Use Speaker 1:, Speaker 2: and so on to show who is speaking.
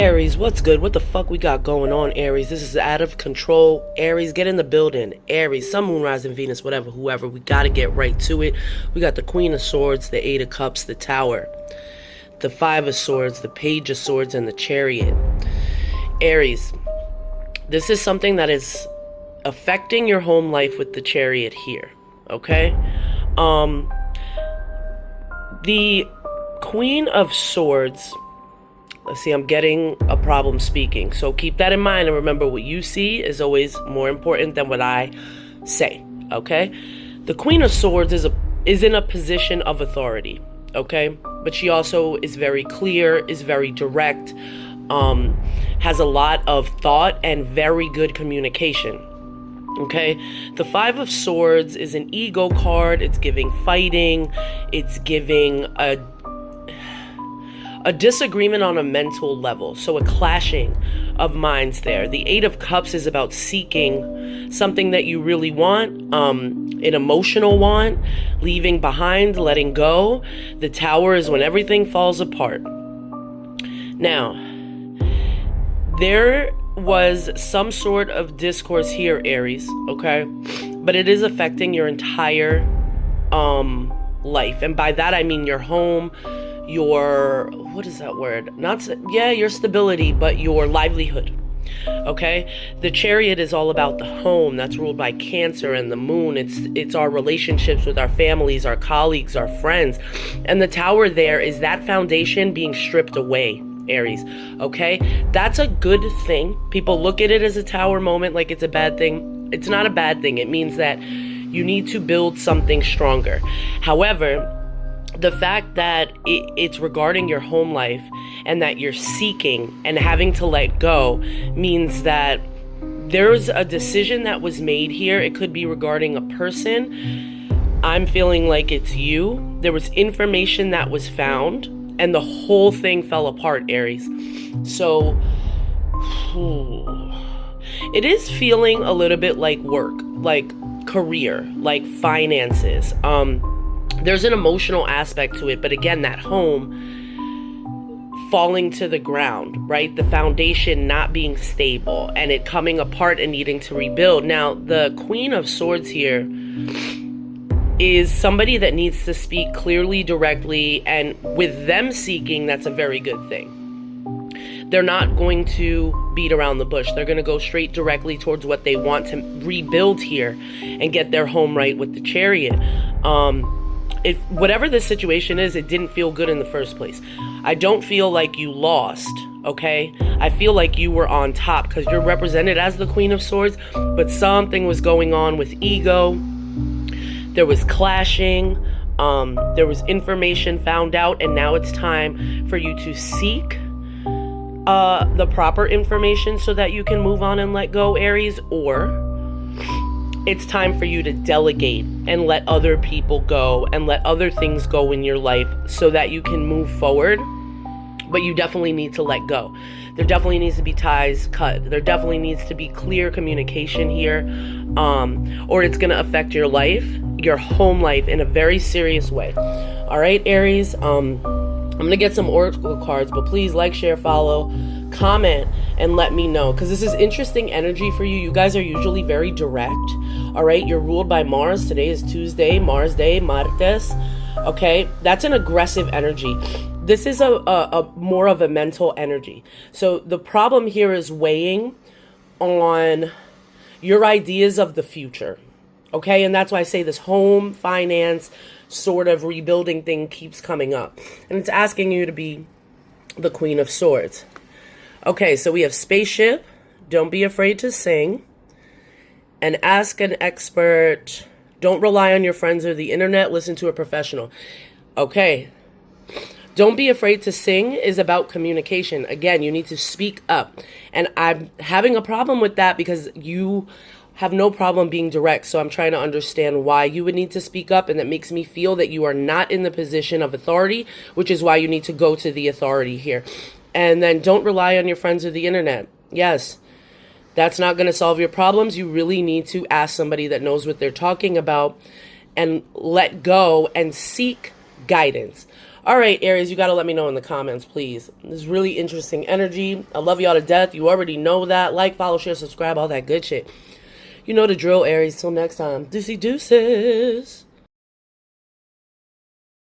Speaker 1: Aries, what's good? What the fuck we got going on, Aries? This is out of control. Aries, get in the building. Aries, Sun, Moon, Rising, Venus, whatever, whoever. We gotta get right to it. We got the Queen of Swords, the Eight of Cups, the Tower, the Five of Swords, the Page of Swords, and the Chariot. Aries, this is something that is affecting your home life with the Chariot here, okay? The Queen of Swords... Let's see, I'm getting a problem speaking. So keep that in mind and remember what you see is always more important than what I say, okay? The Queen of Swords is in a position of authority, okay? But she also is very clear, is very direct, has a lot of thought and very good communication, okay? The Five of Swords is an ego card. It's giving fighting. It's giving a disagreement on a mental level, so a clashing of minds there. The Eight of Cups is about seeking something that you really want, an emotional want, leaving behind, letting go. The Tower is when everything falls apart. Now, there was some sort of discourse here, Aries, okay? But it is affecting your entire life, and by that I mean your home, your, what is that word? Your stability, but your livelihood, okay? The Chariot is all about the home. That's ruled by Cancer and the Moon. It's our relationships with our families, our colleagues, our friends. And the Tower there is that foundation being stripped away, Aries, okay? That's a good thing. People look at it as a Tower moment like it's a bad thing. It's not a bad thing. It means that you need to build something stronger. However, the fact that it's regarding your home life and that you're seeking and having to let go means that there's a decision that was made here. It could be regarding a person. I'm feeling like it's you. There was information that was found and the whole thing fell apart, Aries. So, it is feeling a little bit like work, like career, like finances. There's an emotional aspect to it, but again, that home falling to the ground, right? The foundation not being stable and it coming apart and needing to rebuild. Now, the Queen of Swords here is somebody that needs to speak clearly, directly, and with them seeking, that's a very good thing. They're not going to beat around the bush. They're going to go straight directly towards what they want to rebuild here and get their home right with the Chariot. If whatever this situation is, it didn't feel good in the first place. I don't feel like you lost, okay? I feel like you were on top because you're represented as the Queen of Swords, but something was going on with ego. There was clashing. There was information found out, and now it's time for you to seek the proper information so that you can move on and let go, Aries, or it's time for you to delegate and let other people go and let other things go in your life so that you can move forward. But you definitely need to let go. There definitely needs to be ties cut. There definitely needs to be clear communication here, or it's going to affect your life, your home life, in a very serious way. All right, Aries, I'm going to get some oracle cards, but please like, share, follow, comment, and let me know, because this is interesting energy for you. You guys are usually very direct. All right, you're ruled by Mars. Today is Tuesday, Mars Day, Martes. Okay, that's an aggressive energy. This is a more of a mental energy. So the problem here is weighing on your ideas of the future. Okay, and that's why I say this home, finance, sort of rebuilding thing keeps coming up. And it's asking you to be the Queen of Swords. Okay, so we have spaceship, don't be afraid to sing, and ask an expert, don't rely on your friends or the internet, listen to a professional. Okay, don't be afraid to sing is about communication. Again, you need to speak up. And I'm having a problem with that because you have no problem being direct. So I'm trying to understand why you would need to speak up. And that makes me feel that you are not in the position of authority, which is why you need to go to the authority here. And then don't rely on your friends or the internet. Yes, that's not going to solve your problems. You really need to ask somebody that knows what they're talking about and let go and seek guidance. All right, Aries, you got to let me know in the comments, please. This is really interesting energy. I love y'all to death. You already know that. Like, follow, share, subscribe, all that good shit. You know the drill, Aries. Till next time. Deucey deuces.